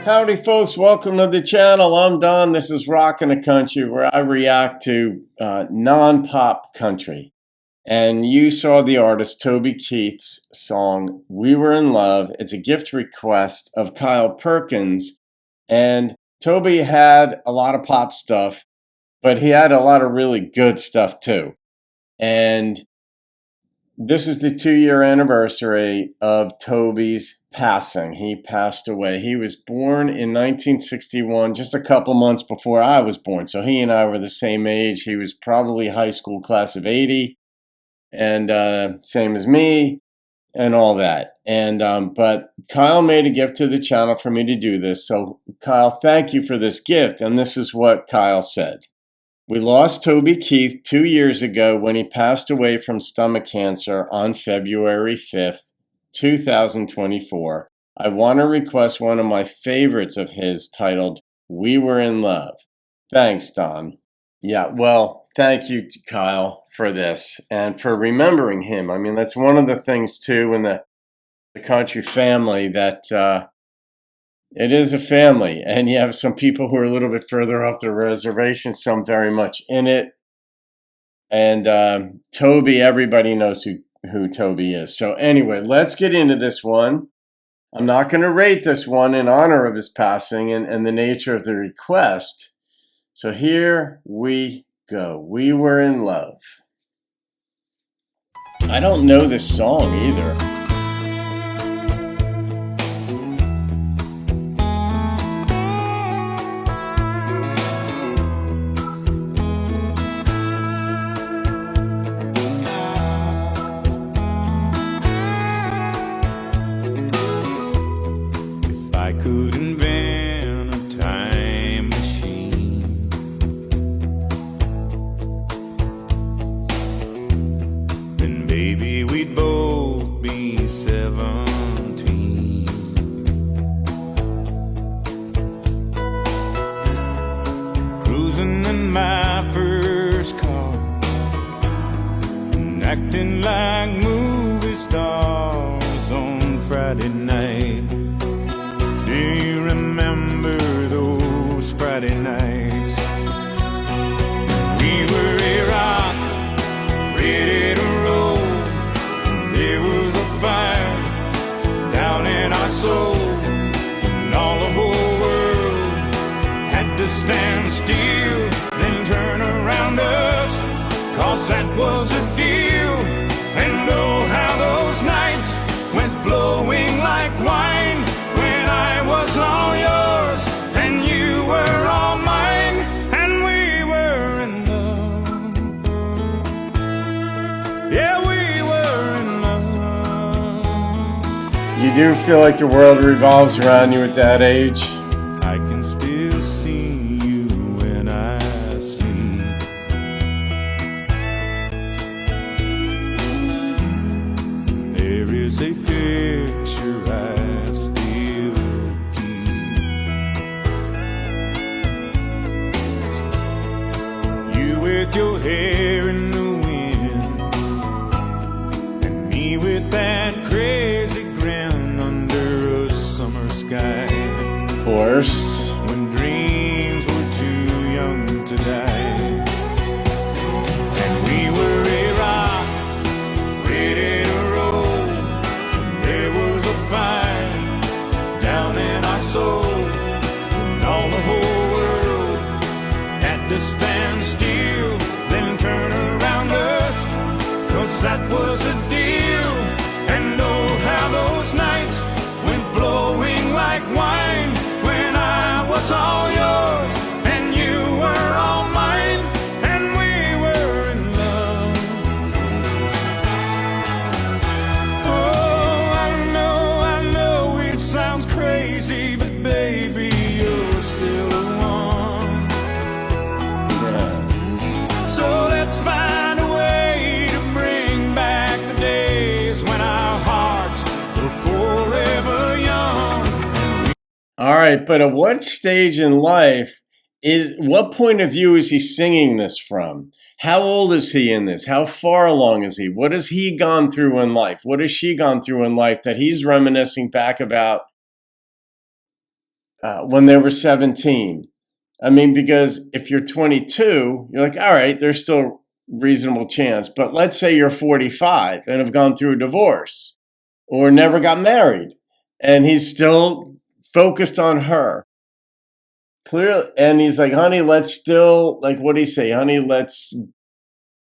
Howdy folks, welcome to the channel. I'm Don. This is Rockin' the Country, where I react to non-pop country. And you saw the artist Toby Keith's song, We Were in Love. It's a gift request of Kyle Perkins. And Toby had a lot of pop stuff, but he had a lot of really good stuff too. And this is the 2-year anniversary of Toby's passing. He passed away. He was born in 1961, just a couple months before I was born. So he and I were the same age. He was probably high school class of 80, and same as me and all that. And but Kyle made a gift to the channel for me to do this. So Kyle, thank you for this gift. And this is what Kyle said. We lost Toby Keith 2 years ago when he passed away from stomach cancer on February 5th, 2024. I want to request one of my favorites of his titled, We Were in Love. Thanks, Don. Yeah, well, thank you, Kyle, for this and for remembering him. I mean, that's one of the things, too, in the country family that it is a family, and you have some people who are a little bit further off the reservation, some very much in it. And Toby, everybody knows who Toby is. So anyway, let's get into this one. I'm not going to rate this one in honor of his passing and the nature of the request. So here we go. We Were in Love. I don't know this song either. I could invent a time machine, then baby we'd both be 17. Cruising in my first car and acting like movie stars on Friday night. Do you remember those Friday nights? We were a rock, ready to roll. There was a fire down in our soul, and all the whole world had to stand still, then turn around us, 'cause that was a deal. And oh, how those nights went flowing like wine, when I was all yours and you were all mine, and we were in love. Yeah, we were in love. You do feel like the world revolves around you at that age? I can still see you when I sleep. There is a picture I still keep. You with your hair in the wind, and me with that crazy grin under a summer sky. Of course. When dreams were too young to die, and we were a rock, ready to roll. There was a fire down in our soul, and all the whole world had to stand still, then turn around us, 'cause that was a deal. And oh, how those nights went flowing like wine, when I was all yours and you were all mine, and we were in love. Oh, I know it sounds crazy, but baby, you're still the one. Yeah. So let's find a way to bring back the days when our hearts were forever young. All right, but at what stage in life what point of view is he singing this from? How old is he in this? How far along is he? What has he gone through in life? What has she gone through in life that he's reminiscing back about when they were 17. I mean, because if you're 22, you're like, all right, there's still reasonable chance. But let's say you're 45 and have gone through a divorce or never got married, and he's still focused on her. Clearly, and he's like, honey, let's still, like, what do you say? Honey, let's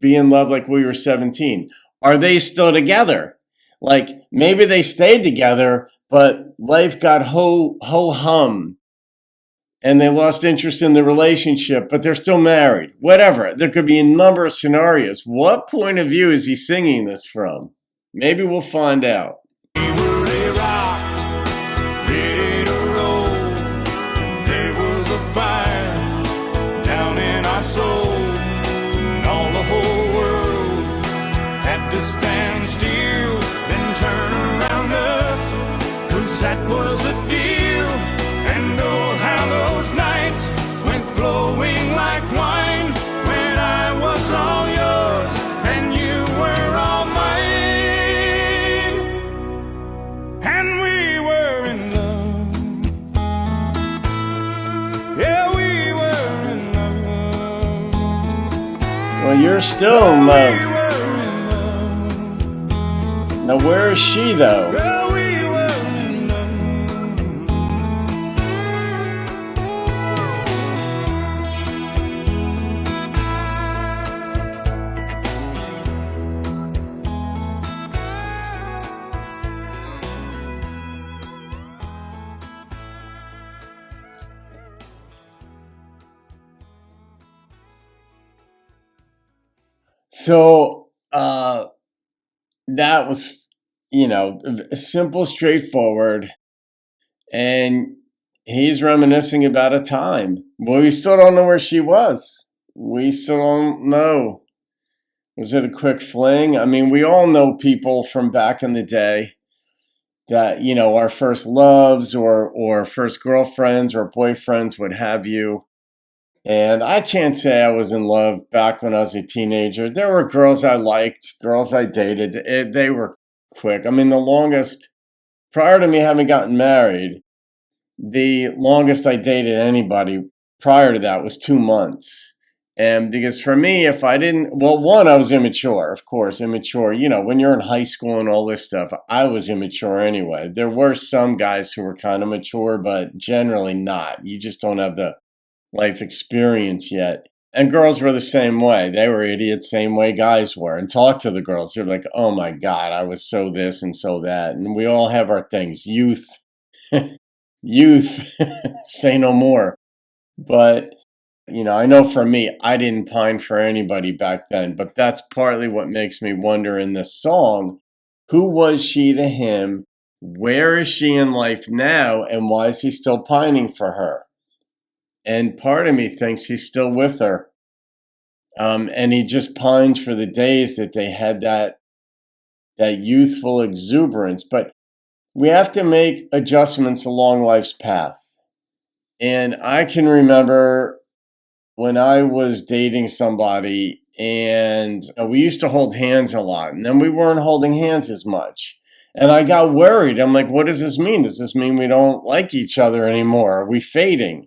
be in love like we were 17. Are they still together? Like, maybe they stayed together, but life got ho hum and they lost interest in the relationship, but they're still married. Whatever. There could be a number of scenarios. What point of view is he singing this from? Maybe we'll find out. We were a rock, ready to roll. And there was a fire down in our soul. And all the whole world had to stand still, then turn around us. 'Cause that was a deal. And oh, how those nights went flowing like wine. When I was all yours and you were all mine. And we were in love. Yeah, we were in love. Well, you're still in We love. were in love. Now, where is she, though? Well, we were in love. So, that was, simple, straightforward. And he's reminiscing about a time. Well, we still don't know where she was. We still don't know. Was it a quick fling? I mean, we all know people from back in the day that, our first loves or first girlfriends or boyfriends, what have you. And I can't say I was in love back when I was a teenager. There were girls I liked, girls I dated. They were quick. I mean, the longest, prior to me having gotten married, the longest I dated anybody prior to that was 2 months. And because for me, if I didn't, well, one, I was immature, of course, immature. When you're in high school and all this stuff, I was immature anyway. There were some guys who were kind of mature, but generally not. You just don't have the life experience yet. And girls were the same way. They were idiots, same way guys were. And talk to the girls. They're like, oh my God, I was so this and so that. And we all have our things. Youth, youth, say no more. But, I know for me, I didn't pine for anybody back then. But that's partly what makes me wonder in this song, who was she to him? Where is she in life now? And why is he still pining for her? And part of me thinks he's still with her. And he just pines for the days that they had that youthful exuberance. But we have to make adjustments along life's path. And I can remember when I was dating somebody and we used to hold hands a lot. And then we weren't holding hands as much. And I got worried. I'm like, what does this mean? Does this mean we don't like each other anymore? Are we fading?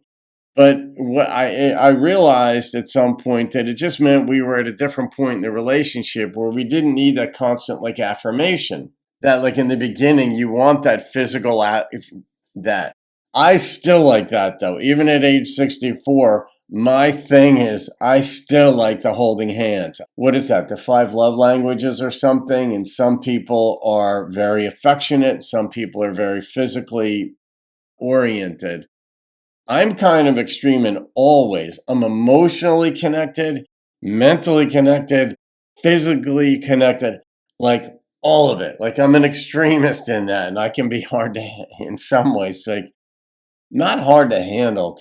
But what I realized at some point that it just meant we were at a different point in the relationship where we didn't need that constant affirmation. That in the beginning you want that physical that. I still like that though. Even at age 64, my thing is I still like the holding hands. What is that? The 5 love languages or something? And some people are very affectionate. Some people are very physically oriented. I'm kind of extreme in all ways. I'm emotionally connected, mentally connected, physically connected, all of it. I'm an extremist in that, and I can be hard to, in some ways, not hard to handle,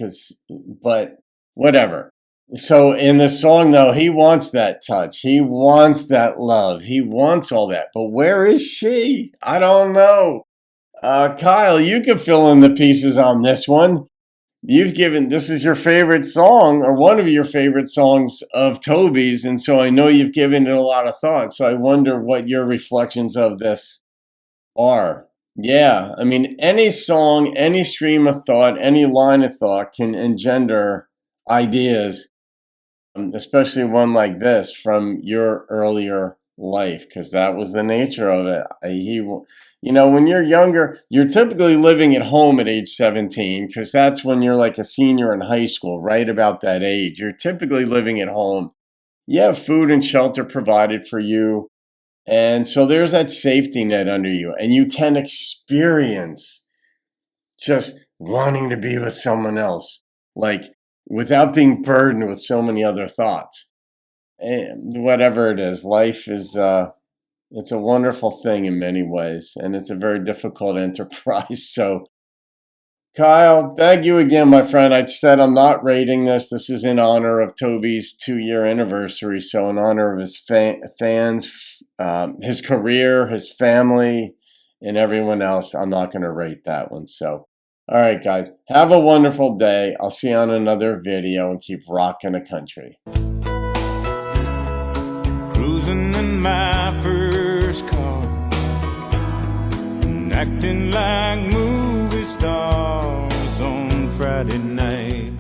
but whatever. So in the song, though, he wants that touch. He wants that love. He wants all that. But where is she? I don't know. Kyle, you can fill in the pieces on this one. This is your favorite song or one of your favorite songs of Toby's. And so I know you've given it a lot of thought. So I wonder what your reflections of this are. Yeah, I mean, any song, any stream of thought, any line of thought can engender ideas, especially one like this from your earlier life, because that was the nature of it. When you're younger, you're typically living at home at age 17, because that's when you're like a senior in high school, right about that age. You're typically living at home. You have food and shelter provided for you. And so there's that safety net under you, and you can experience just wanting to be with someone else, like without being burdened with so many other thoughts. And whatever it is, life is it's a wonderful thing in many ways, and it's a very difficult enterprise. So, Kyle, thank you again, my friend. I said I'm not rating this. This is in honor of Toby's 2-year anniversary. So, in honor of his fans, his career, his family, and everyone else, I'm not going to rate that one. So, all right, guys, have a wonderful day. I'll see you on another video, and keep rocking the country. Cruising in my first car, and acting like movie stars on Friday night.